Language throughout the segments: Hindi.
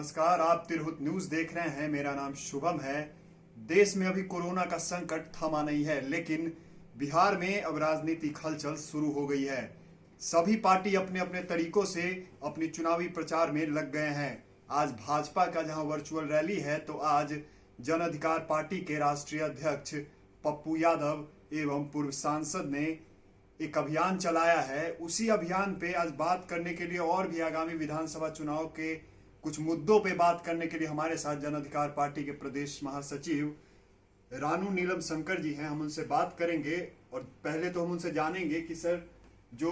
नमस्कार, आप तिरहुत न्यूज देख रहे हैं। मेरा नाम शुभम है। देश में अभी कोरोना का संकट थमा नहीं है, लेकिन बिहार में अब राजनीतिक हलचल शुरू हो गई है। सभी पार्टी अपने अपने तरीकों से अपनी चुनावी प्रचार में लग गए हैं। आज भाजपा का जहां वर्चुअल रैली है, तो आज जन अधिकार पार्टी के राष्ट्रीय अध्यक्ष पप्पू यादव एवं पूर्व सांसद ने एक अभियान चलाया है। उसी अभियान पे आज बात करने के लिए और भी आगामी विधानसभा चुनाव के कुछ मुद्दों पे बात करने के लिए हमारे साथ जन अधिकार पार्टी के प्रदेश महासचिव रानू नीलम शंकर जी हैं। हम उनसे बात करेंगे और पहले तो हम उनसे जानेंगे कि सर, जो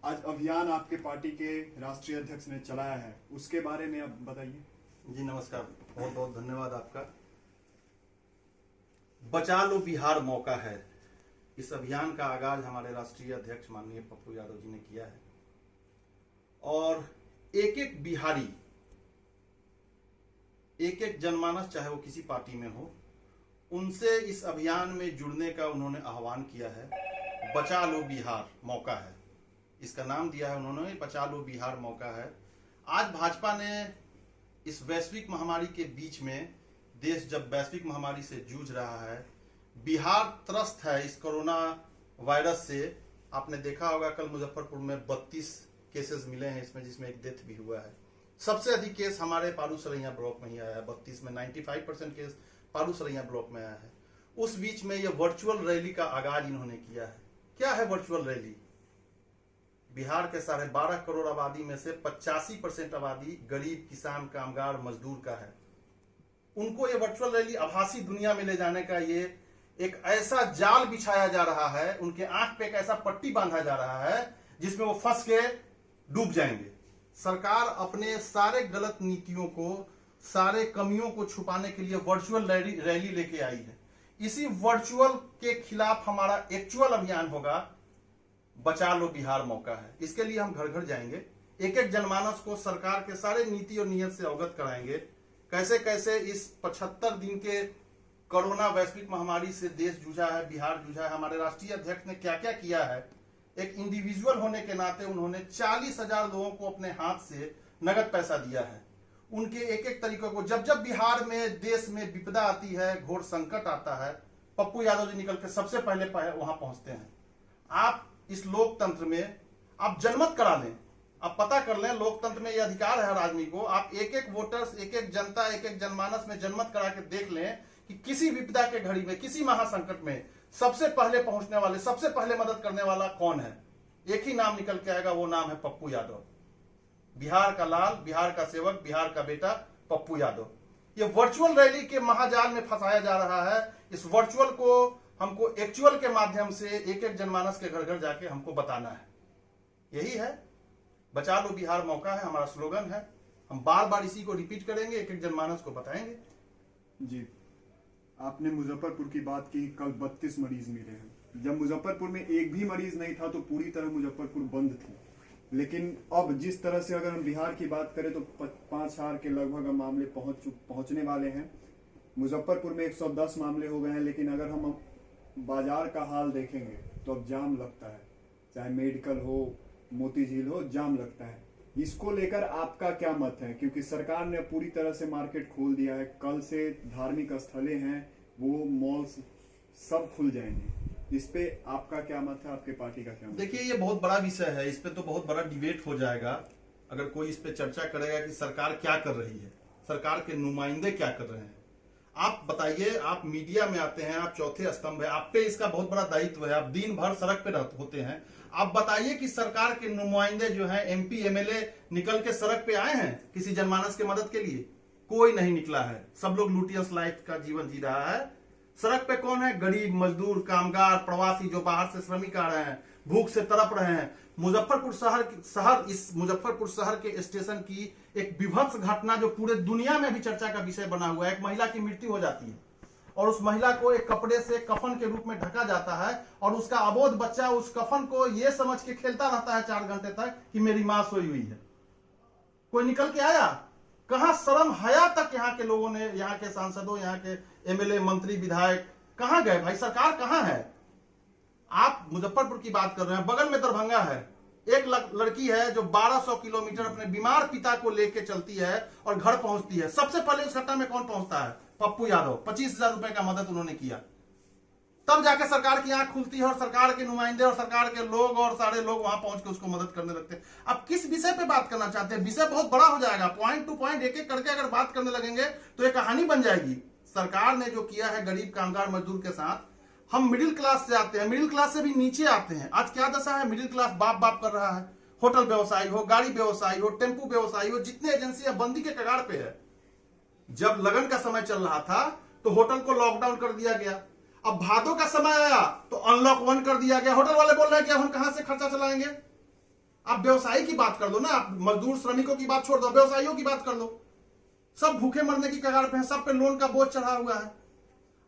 आज अभियान आपके पार्टी के राष्ट्रीय अध्यक्ष ने चलाया है, उसके बारे में आप बताइए। जी नमस्कार, बहुत बहुत धन्यवाद आपका। बचा लो बिहार मौका है, इस अभियान का आगाज हमारे राष्ट्रीय अध्यक्ष माननीय पप्पू यादव जी ने किया है और एक एक बिहारी, एक एक जनमानस, चाहे वो किसी पार्टी में हो, उनसे इस अभियान में जुड़ने का उन्होंने आह्वान किया है। बचा लो बिहार मौका है, इसका नाम दिया है उन्होंने, बचा लो बिहार मौका है। आज भाजपा ने इस वैश्विक महामारी के बीच में, देश जब वैश्विक महामारी से जूझ रहा है, बिहार त्रस्त है इस कोरोना वायरस से। आपने देखा होगा कल मुजफ्फरपुर में 32 केसेस मिले हैं इसमें, जिसमें एक डेथ भी हुआ है। सबसे अधिक केस हमारे पारूसरैया ब्लॉक में ही आया है, 32 में 95% केस पारूसरैया ब्लॉक में आया है। उस बीच में ये वर्चुअल रैली का आगाज इन्होंने किया है। क्या है वर्चुअल रैली? बिहार के 12.5 करोड़ आबादी में से 85% आबादी गरीब, किसान, कामगार, मजदूर का है। उनको ये वर्चुअल रैली आभासी दुनिया में ले जाने का ये एक ऐसा जाल बिछाया जा रहा है, उनके आंख पे एक ऐसा पट्टी बांधा जा रहा है जिसमें वो फंस के डूब जाएंगे। सरकार अपने सारे गलत नीतियों को, सारे कमियों को छुपाने के लिए वर्चुअल रैली लेके आई है। इसी वर्चुअल के खिलाफ हमारा एक्चुअल अभियान होगा, बचा लो बिहार मौका है। इसके लिए हम घर घर जाएंगे, एक एक जनमानस को सरकार के सारे नीति और नियत से अवगत कराएंगे। कैसे कैसे इस 75 दिन के कोरोना वैश्विक महामारी से देश जूझा है, बिहार जूझा है, हमारे राष्ट्रीय अध्यक्ष ने क्या क्या किया है। एक इंडिविजुअल होने के नाते उन्होंने 40,000 लोगों को अपने हाथ से नगद पैसा दिया है। उनके एक एक तरीकों को, जब जब बिहार में, देश में विपदा आती है, घोर संकट आता है, पप्पू यादव जी निकल के सबसे पहले वहां पहुंचते हैं। आप इस लोकतंत्र में आप जनमत करा लें, आप पता कर लें, लोकतंत्र में यह अधिकार है हर आदमी को। आप एक एक वोटर्स, एक एक जनता, एक एक जनमानस में जनमत करा के देख लें कि किसी विपदा के घड़ी में, किसी महासंकट में सबसे पहले पहुंचने वाले, सबसे पहले मदद करने वाला कौन है। एक ही नाम निकल के आएगा, वो नाम है पप्पू यादव। बिहार का लाल, बिहार का सेवक, बिहार का बेटा पप्पू यादव। ये वर्चुअल रैली के महाजाल में फंसाया जा रहा है। इस वर्चुअल को हमको एक्चुअल के माध्यम से एक एक जनमानस के घर घर जाके हमको बताना है। यही है, बचा लो बिहार मौका है, हमारा स्लोगन है। हम बार बार इसी को रिपीट करेंगे, एक एक जनमानस को बताएंगे। जी, आपने मुजफ्फरपुर की बात की, कल 32 मरीज मिले हैं। जब मुजफ्फरपुर में एक भी मरीज नहीं था तो पूरी तरह मुजफ्फरपुर बंद थी। लेकिन अब जिस तरह से अगर हम बिहार की बात करें तो 5,000 के लगभग मामले पहुंचने वाले हैं। मुजफ्फरपुर में 110 मामले हो गए हैं। लेकिन अगर हम बाजार का हाल देखेंगे तो अब जाम लगता है, चाहे मेडिकल हो, मोती झील हो, जाम लगता है। इसको लेकर आपका क्या मत है? क्योंकि सरकार ने पूरी तरह से मार्केट खोल दिया है। कल से धार्मिक स्थलें हैं, वो मॉल्स सब खुल जाएंगे। इस पे आपका क्या मत है, आपके पार्टी का क्या मत? देखिए, ये बहुत बड़ा विषय है, इस पे तो बहुत बड़ा डिबेट हो जाएगा। अगर कोई इस पे चर्चा करेगा कि सरकार क्या कर रही है, सरकार के नुमाइंदे क्या कर रहे हैं। आप बताइए, आप मीडिया में आते हैं, आप चौथे स्तंभ है, आप पे इसका बहुत बड़ा दायित्व है, आप दिन भर सड़क पे होते हैं। आप बताइए कि सरकार के नुमाइंदे जो हैं, MP MLA निकल के सड़क पे आए हैं किसी जनमानस के मदद के लिए? कोई नहीं निकला है। सब लोग लुटियस लाइफ का जीवन जी रहा है। सड़क पे कौन है? गरीब, मजदूर, कामगार, प्रवासी जो बाहर से श्रमिक आ रहे हैं, भूख से तड़प रहे हैं। इस मुजफ्फरपुर शहर के स्टेशन की एक विभत्स घटना जो पूरे दुनिया में भी चर्चा का विषय बना हुआ है। एक महिला की मृत्यु हो जाती है और उस महिला को एक कपड़े से कफन के रूप में ढका जाता है और उसका अबोध बच्चा उस कफन को यह समझ के खेलता रहता है 4 घंटे तक कि मेरी मां सोई हुई है। कोई निकल के आया? कहां शर्म हया तक यहाँ के लोगों ने, यहाँ के सांसदों, यहाँ के MLA, मंत्री, विधायक कहां गए? भाई सरकार कहां है? आप मुजफ्फरपुर की बात कर रहे हैं, बगल में दरभंगा है। एक लड़की है जो 1200 किलोमीटर अपने बीमार पिता को लेके चलती है और घर पहुंचती है। सबसे पहले उस घटना में कौन पहुंचता है? पप्पू यादव। 25,000 रुपए का मदद उन्होंने किया। तब जाके सरकार की आंख खुलती है और सरकार के नुमाइंदे और सरकार के लोग और सारे लोग वहां पहुंच के उसको मदद करने लगते हैं। अब किस विषय पे बात करना चाहते हैं? विषय बहुत बड़ा हो जाएगा। पॉइंट टू पॉइंट एक एक करके अगर बात करने लगेंगे तो एक कहानी बन जाएगी। सरकार ने जो किया है गरीब कामगार मजदूर के साथ, हम मिडिल क्लास से आते हैं, मिडिल क्लास से भी नीचे आते हैं। आज क्या दशा है? मिडिल क्लास बाप बाप कर रहा है। होटल व्यवसायी हो, गाड़ी व्यवसायी हो, टेम्पू व्यवसायी हो, जितने एजेंसियां बंदी के कगार पे है। जब लगन का समय चल रहा था तो होटल को लॉकडाउन कर दिया गया। अब भादों का समय आया तो अनलॉक 1 कर दिया गया। होटल वाले बोल रहे हैं कि हम कहां से खर्चा चलाएंगे? आप व्यवसायी की बात कर लो ना, आप मजदूर श्रमिकों की बात छोड़ दो, व्यवसायियों की बात कर लो। सब भूखे मरने की कगार पे हैं, सब पे लोन का बोझ चढ़ा हुआ है।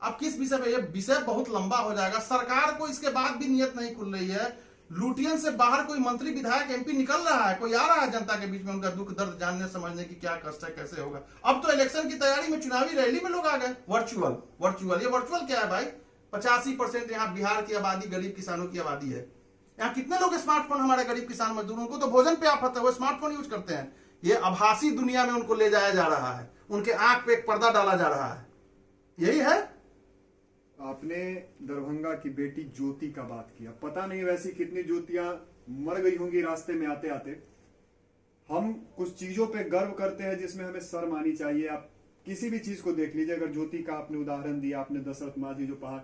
अब किस विषय पे? ये विषय बहुत लंबा हो जाएगा। सरकार को इसके बाद भी नियत नहीं खुल रही है। लुटियन से बाहर कोई मंत्री विधायक एमपी निकल रहा है, कोई आ रहा है जनता के बीच में उनका दुख दर्द जानने समझने की क्या कष्ट है, कैसे होगा। अब तो इलेक्शन की तैयारी में चुनावी रैली में लोग आ गए। वर्चुअल ये वर्चुअल क्या है भाई? 85% यहाँ बिहार की आबादी गरीब किसानों की आबादी है। यहाँ कितने लोग स्मार्टफोन, हमारे गरीब किसान मजदूरों को तो भोजन पे आफत है, वो स्मार्टफोन यूज करते हैं। ये आभासी दुनिया में उनको ले जाया जा रहा है, उनके आंख पे एक पर्दा डाला जा रहा है। यही है। आपने दरभंगा की बेटी ज्योति का बात किया। पता नहीं वैसी कितनी ज्योतियां मर गई होंगी रास्ते में आते आते। हम कुछ चीजों पे गर्व करते हैं जिसमें हमें शर्म आनी चाहिए। आप किसी भी चीज को देख लीजिए। अगर ज्योति का आपने उदाहरण दिया, आपने दशरथ माझी जो पहाड़,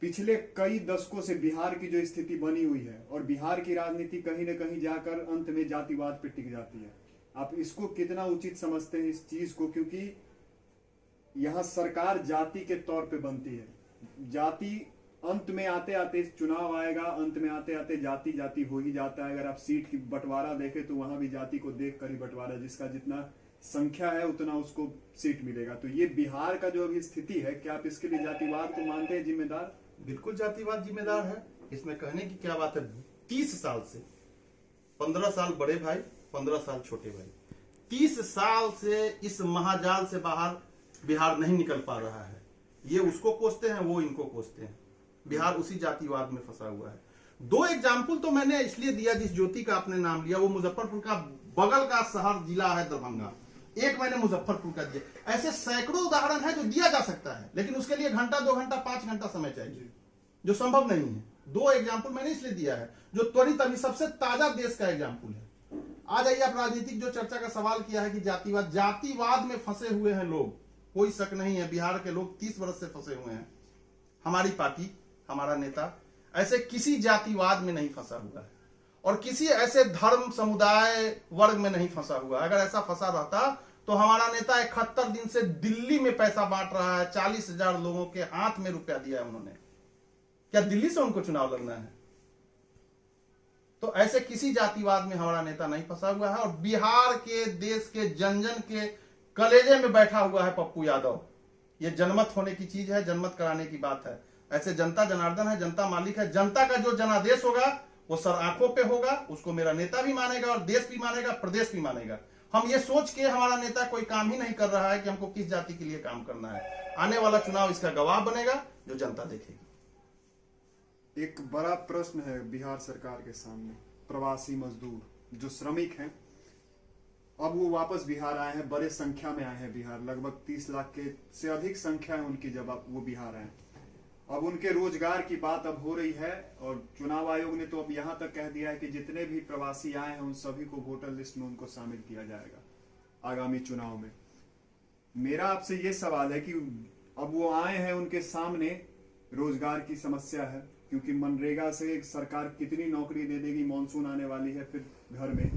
पिछले कई दशकों से बिहार की जो स्थिति बनी हुई है और बिहार की राजनीति कहीं न कहीं जाकर अंत में जातिवाद पे टिक जाती है। आप इसको कितना उचित समझते हैं इस चीज को? क्योंकि यहां सरकार जाति के तौर पे बनती है। जाति अंत में आते आते चुनाव आएगा, अंत में आते आते जाति जाति हो ही जाता है। अगर आप सीट की बंटवारा देखें तो वहां भी जाति को देखकर ही बंटवारा, जिसका जितना संख्या है उतना उसको सीट मिलेगा। तो ये बिहार का जो अभी स्थिति है, क्या आप इसके लिए जातिवाद को मानते हैं जिम्मेदार? बिल्कुल जातिवाद जिम्मेदार है, इसमें कहने की क्या बात है। 30 साल से 15 साल बड़े भाई, 15 साल छोटे भाई, 30 साल से इस महाजाल से बाहर बिहार नहीं निकल पा रहा है। ये उसको कोसते हैं, वो इनको कोसते हैं। बिहार उसी जातिवाद में फंसा हुआ है। 2 एग्जाम्पल तो मैंने इसलिए दिया, जिस ज्योति का आपने नाम लिया वो मुजफ्फरपुर का बगल का शहर जिला है दरभंगा। एक मैंने मुजफ्फरपुर का दिया। ऐसे सैकड़ों उदाहरण है जो दिया जा सकता है, लेकिन उसके लिए घंटा 2 घंटा 5 घंटा समय चाहिए, जो संभव नहीं है। 2 एग्जाम्पल मैंने इसलिए दिया है जो त्वरित अभी सबसे ताजा देश का एग्जाम्पल है। आ जाइए, आप राजनीतिक जो चर्चा का सवाल किया है कि जातिवाद में फंसे हुए हैं लोग, कोई शक नहीं है। बिहार के लोग 30 वर्ष से फंसे हुए हैं। हमारी पार्टी, हमारा नेता ऐसे किसी जातिवाद में नहीं फंसा हुआ है और किसी ऐसे धर्म समुदाय वर्ग में नहीं फंसा हुआ। अगर ऐसा फंसा रहता तो हमारा नेता 71 दिन से दिल्ली में पैसा बांट रहा है। 40,000 लोगों के हाथ में रुपया दिया है उन्होंने। क्या दिल्ली से उनको चुनाव लड़ना है? तो ऐसे किसी जातिवाद में हमारा नेता नहीं फंसा हुआ है। और बिहार के, देश के जन जन के कलेजे में बैठा हुआ है पप्पू यादव। ये जनमत होने की चीज है, जनमत कराने की बात है। ऐसे जनता जनार्दन है, जनता मालिक है। जनता का जो जनादेश होगा वो सर आंखों पे होगा, उसको मेरा नेता भी मानेगा और देश भी मानेगा, प्रदेश भी मानेगा। हम ये सोच के हमारा नेता कोई काम ही नहीं कर रहा है कि हमको किस जाति के लिए काम करना है। आने वाला चुनाव इसका गवाह बनेगा, जो जनता देखेगी। एक बड़ा प्रश्न है बिहार सरकार के सामने। प्रवासी मजदूर जो श्रमिक हैं, अब वो वापस बिहार आए हैं, बड़े संख्या में आए हैं बिहार। लगभग 30 लाख के से अधिक संख्या है उनकी जब अब वो बिहार आए। अब उनके रोजगार की बात अब हो रही है और चुनाव आयोग ने तो अब यहाँ तक कह दिया है कि जितने भी प्रवासी आए हैं उन सभी को वोटर लिस्ट में उनको शामिल किया जाएगा आगामी चुनाव में। मेरा आपसे ये सवाल है कि अब वो आए हैं, उनके सामने रोजगार की समस्या है, क्योंकि मनरेगा से सरकार कितनी नौकरी दे देगी? मानसून आने वाली है, फिर घर में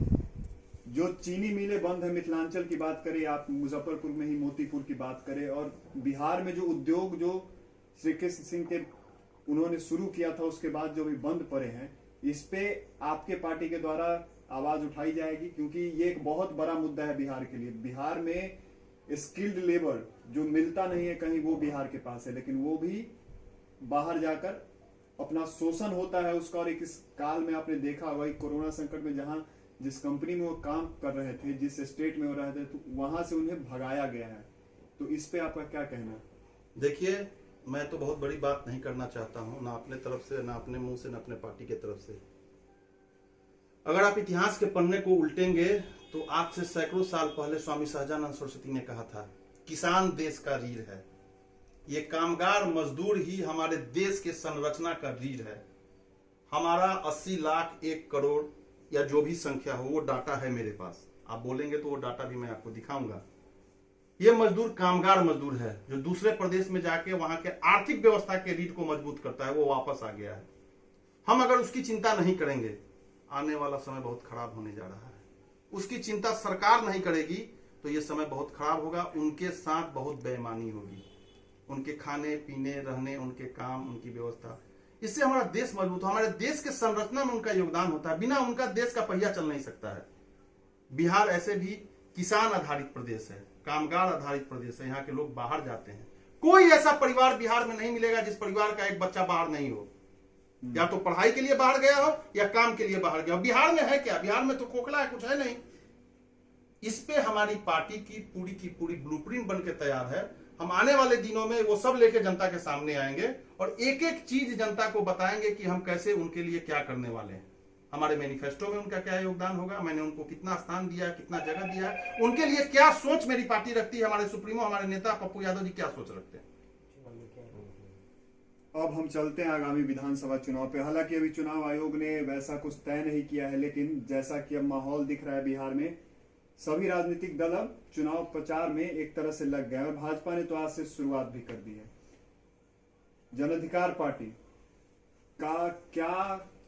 जो चीनी मिलें बंद है, मिथिलांचल की बात करें, आप मुजफ्फरपुर में ही मोतीपुर की बात करें, और बिहार में जो उद्योग जो श्री कृष्ण सिंह के उन्होंने शुरू किया था उसके बाद जो भी बंद पड़े हैं, इस पे आपके पार्टी के द्वारा आवाज उठाई जाएगी? क्योंकि ये एक बहुत बड़ा मुद्दा है बिहार के लिए। बिहार में स्किल्ड लेबर जो मिलता नहीं है कहीं, वो बिहार के पास है, लेकिन वो भी बाहर जाकर अपना शोषण होता है उसका। और एक इस काल में आपने देखा होगा कोरोना संकट में जहां जिस कंपनी में वो काम कर रहे थे, जिस स्टेट में वो रहे थे, तो वहां से उन्हें भगाया गया है। तो इस पे आपका क्या कहना है? देखिए, मैं तो बहुत बड़ी बात नहीं करना चाहता हूं, ना अपने तरफ से, ना अपने मुंह से, ना अपने पार्टी के तरफ से। अगर आप इतिहास के पन्ने को उल्टेंगे तो आज से सैकड़ों साल पहले स्वामी सहजानंद सरस्वती ने कहा था, किसान देश का रीढ़ है। ये कामगार मजदूर ही हमारे देश के संरचना का रीढ़ है। हमारा 80 लाख 1 करोड़ या जो भी संख्या हो वो डाटा है मेरे पास। आप बोलेंगे तो वो डाटा भी मैं आपको दिखाऊंगा। ये मजदूर कामगार मजदूर है जो दूसरे प्रदेश में जाके वहां के आर्थिक व्यवस्था के रीढ़ को मजबूत करता है, वो वापस आ गया है। हम अगर उसकी चिंता नहीं करेंगे, आने वाला समय बहुत खराब होने जा रहा है। उसकी चिंता सरकार नहीं करेगी तो ये समय बहुत खराब होगा। उनके साथ बहुत बेईमानी होगी, उनके खाने पीने रहने, उनके काम, उनकी व्यवस्था। इससे हमारा देश मजबूत हो, हमारे देश के संरचना में उनका योगदान होता है। बिना उनका देश का पहिया चल नहीं सकता है। बिहार ऐसे भी किसान आधारित प्रदेश है, कामगार आधारित प्रदेश है। यहाँ के लोग बाहर जाते हैं। कोई ऐसा परिवार बिहार में नहीं मिलेगा जिस परिवार का एक बच्चा बाहर नहीं हो, या तो पढ़ाई के लिए बाहर गया हो या काम के लिए बाहर गया हो। बिहार में है क्या? बिहार में तो खोखला है, कुछ है नहीं। इस पे हमारी पार्टी की पूरी ब्लूप्रिंट बन के तैयार है। हम आने वाले दिनों में वो सब लेके जनता के सामने आएंगे और एक एक चीज जनता को बताएंगे कि हम कैसे उनके लिए क्या करने वाले हैं। हमारे मैनिफेस्टो में उनका क्या योगदान होगा, मैंने उनको कितना स्थान दिया, कितना जगह दिया, उनके लिए क्या सोच मेरी पार्टी रखती है। हमारे सुप्रीमो, हमारे नेता पप्पू यादव जी क्या सोच रखते हैं। अब हम चलते हैं आगामी विधानसभा चुनाव पे। हालांकि अभी चुनाव आयोग ने वैसा कुछ तय नहीं किया है, लेकिन जैसा कि अब माहौल दिख रहा है बिहार में, सभी राजनीतिक दल अब चुनाव प्रचार में एक तरह से लग गए और भाजपा ने तो आज से शुरुआत भी कर दी है। जन अधिकार पार्टी का क्या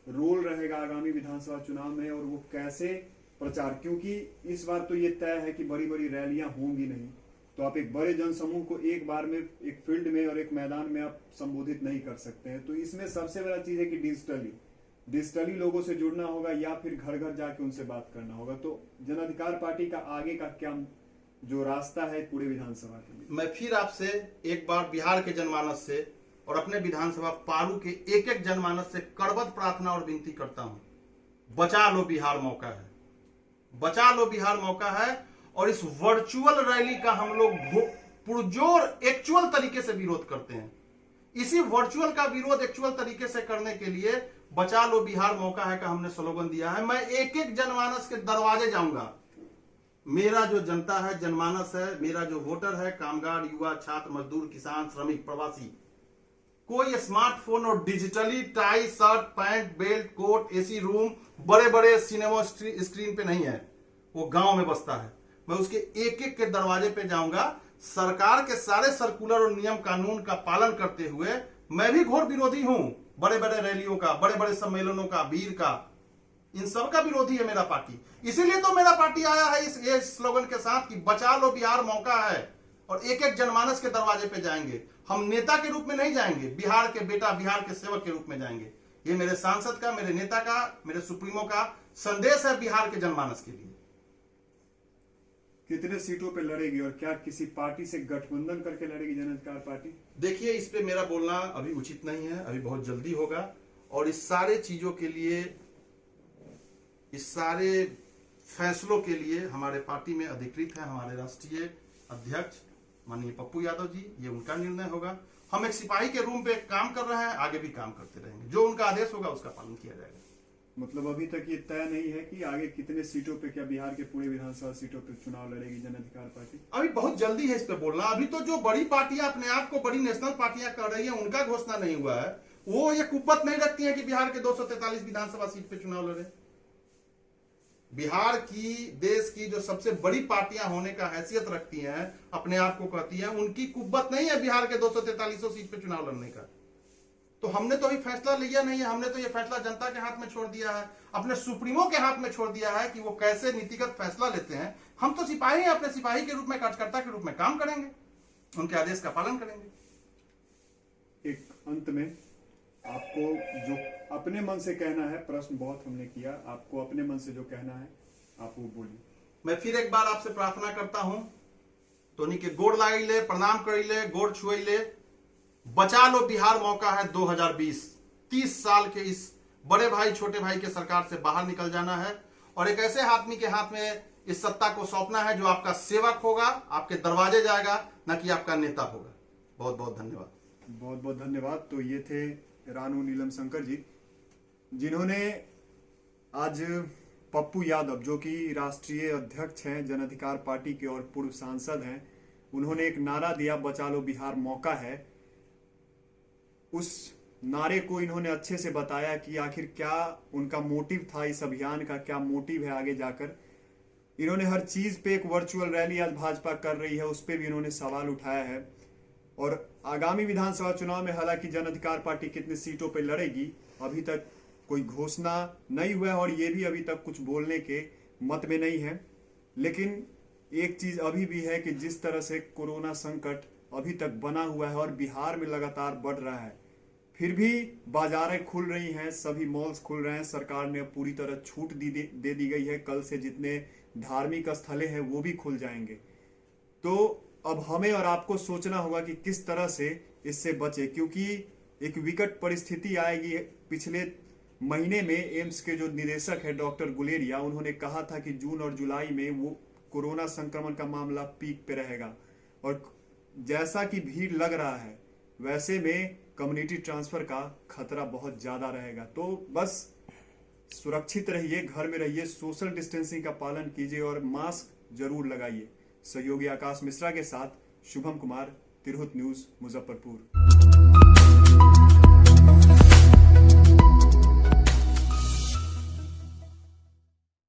रोल रहेगा आगामी विधानसभा चुनाव में और वो कैसे प्रचार, क्योंकि इस बार तो ये तय है कि बड़ी बड़ी रैलियां होंगी नहीं, तो आप एक बड़े जनसमूह को एक बार में एक फील्ड में और एक मैदान में आप संबोधित नहीं कर सकते हैं। तो इसमें सबसे बड़ा चीज है कि डिजिटली लोगों से जुड़ना होगा या फिर घर घर जाके उनसे बात करना होगा। तो जन अधिकार पार्टी का आगे का क्या जो रास्ता है पूरे विधानसभा के लिए? मैं फिर आपसे एक बार बिहार के जनमानस से और अपने विधानसभा पारू के एक एक जनमानस से करबद्ध प्रार्थना और विनती करता हूं, बचा लो बिहार मौका है, बचा लो बिहार मौका है। और इस वर्चुअल रैली का हम लोग पुरजोर एक्चुअल तरीके से विरोध करते हैं। इसी वर्चुअल का विरोध एक्चुअल तरीके से करने के लिए बचा लो बिहार मौका है का हमने स्लोगन दिया है। मैं एक एक जनमानस के दरवाजे जाऊंगा। मेरा जो जनता है, जनमानस है, मेरा जो वोटर है, कामगार, युवा, छात्र, मजदूर, किसान, श्रमिक, प्रवासी, कोई स्मार्टफोन और digitally tie, shirt, pant, belt, coat, AC room, बड़े बड़े सिनेमा स्क्रीन पे नहीं है। वो गांव में बसता है। मैं उसके एक एक के दरवाजे पे जाऊंगा। सरकार के सारे सर्कुलर और नियम कानून का पालन करते हुए मैं भी घोर विरोधी हूं बड़े बड़े रैलियों का, बड़े बड़े सम्मेलनों का, भीड़ का, इन सब का विरोधी है मेरा पार्टी। इसीलिए तो मेरा पार्टी आया है इस स्लोगन के साथ कि बचा लो बिहार मौका है। और एक एक जनमानस के दरवाजे पे जाएंगे। हम नेता के रूप में नहीं जाएंगे, बिहार के बेटा, बिहार के सेवक के रूप में जाएंगे। ये मेरे सांसद का, मेरे नेता का, मेरे सुप्रीमो का संदेश है बिहार के जनमानस के लिए। कितने सीटों पे लड़ेगी और क्या किसी पार्टी से गठबंधन करके लड़ेगी जन अधिकार पार्टी? देखिए, इस पे मेरा बोलना अभी उचित नहीं है, अभी बहुत जल्दी होगा। और इस सारे चीजों के लिए, इस सारे फैसलों के लिए हमारे पार्टी में अधिकृत है हमारे राष्ट्रीय अध्यक्ष माननीय पप्पू यादव जी। ये उनका निर्णय होगा। हम एक सिपाही के रूम पे काम कर रहे हैं, आगे भी काम करते रहेंगे। जो उनका आदेश होगा उसका पालन किया जाएगा। मतलब अभी तक ये तय नहीं है कि आगे कितने सीटों पे, क्या बिहार के पूरे विधानसभा सीटों पे चुनाव लड़ेगी जन अधिकार पार्टी? अभी बहुत जल्दी है इस पे बोलना। अभी तो जो बड़ी पार्टियां अपने आप को बड़ी नेशनल पार्टियां कर रही है, उनका घोषणा नहीं हुआ है। वो ये कुपत नहीं रखती है कि बिहार के 243 विधानसभा सीट पे चुनाव लड़े। बिहार की, देश की जो सबसे बड़ी पार्टियां होने का हैसियत रखती हैं, अपने आप को कहती हैं, उनकी कुब्बत नहीं है बिहार के 243 सीट पे चुनाव लड़ने का। तो हमने तो अभी फैसला लिया नहीं है। हमने तो ये फैसला जनता के हाथ में छोड़ दिया है, अपने सुप्रीमो के हाथ में छोड़ दिया है कि वो कैसे नीतिगत फैसला लेते हैं। हम तो सिपाही हैं, अपने सिपाही के रूप में, कार्यकर्ता के रूप में काम करेंगे, उनके आदेश का पालन करेंगे। एक अंत में आपको जो अपने मन से कहना है, प्रश्न बहुत हमने किया, आपको अपने मन से जो कहना है आप वो बोलिए। मैं फिर एक बार आपसे प्रार्थना करता हूं, तोनी के गोड़ लाई ले, प्रणाम करी ले, गोड़ छुई ले। बचा लो बिहार मौका है 2020। 30 साल के इस बड़े भाई छोटे भाई के सरकार से बाहर निकल जाना है और एक ऐसे आदमी के हाथ में इस सत्ता को सौंपना है जो आपका सेवक होगा, आपके दरवाजे जाएगा, न कि आपका नेता होगा। बहुत बहुत धन्यवाद। बहुत बहुत धन्यवाद। तो ये थे रानू नीलम शंकर जी, जिन्होंने आज पप्पू यादव, जो कि राष्ट्रीय अध्यक्ष हैं जन अधिकार पार्टी के और पूर्व सांसद हैं, उन्होंने एक नारा दिया, बचा लो बिहार मौका है। उस नारे को इन्होंने अच्छे से बताया कि आखिर क्या उनका मोटिव था, इस अभियान का क्या मोटिव है आगे जाकर। इन्होंने हर चीज पे, एक वर्चुअल रैली आज भाजपा कर रही है, उस पर भी इन्होंने सवाल उठाया है। और आगामी विधानसभा चुनाव में हालांकि जन अधिकार पार्टी कितनी सीटों पर लड़ेगी अभी तक कोई घोषणा नहीं हुआ है और ये भी अभी तक कुछ बोलने के मत में नहीं है। लेकिन एक चीज अभी भी है कि जिस तरह से कोरोना संकट अभी तक बना हुआ है और बिहार में लगातार बढ़ रहा है, फिर भी बाजारें खुल रही हैं, सभी मॉल्स खुल रहे हैं। सरकार ने पूरी तरह छूट दे दी गई है। कल से जितने धार्मिक स्थलें हैं वो भी खुल जाएंगे। तो अब हमें और आपको सोचना होगा कि किस तरह से इससे बचे, क्योंकि एक विकट परिस्थिति आएगी। पिछले महीने में एम्स के जो निदेशक है डॉक्टर गुलेरिया, उन्होंने कहा था कि जून और जुलाई में वो कोरोना संक्रमण का मामला पीक पे रहेगा और जैसा कि भीड़ लग रहा है वैसे में कम्युनिटी ट्रांसफर का खतरा बहुत ज्यादा रहेगा। तो बस सुरक्षित रहिए, घर में रहिए, सोशल डिस्टेंसिंग का पालन कीजिए और मास्क जरूर लगाइए। सहयोगी आकाश मिश्रा के साथ शुभम कुमार, तिरहुत न्यूज, मुजफ्फरपुर।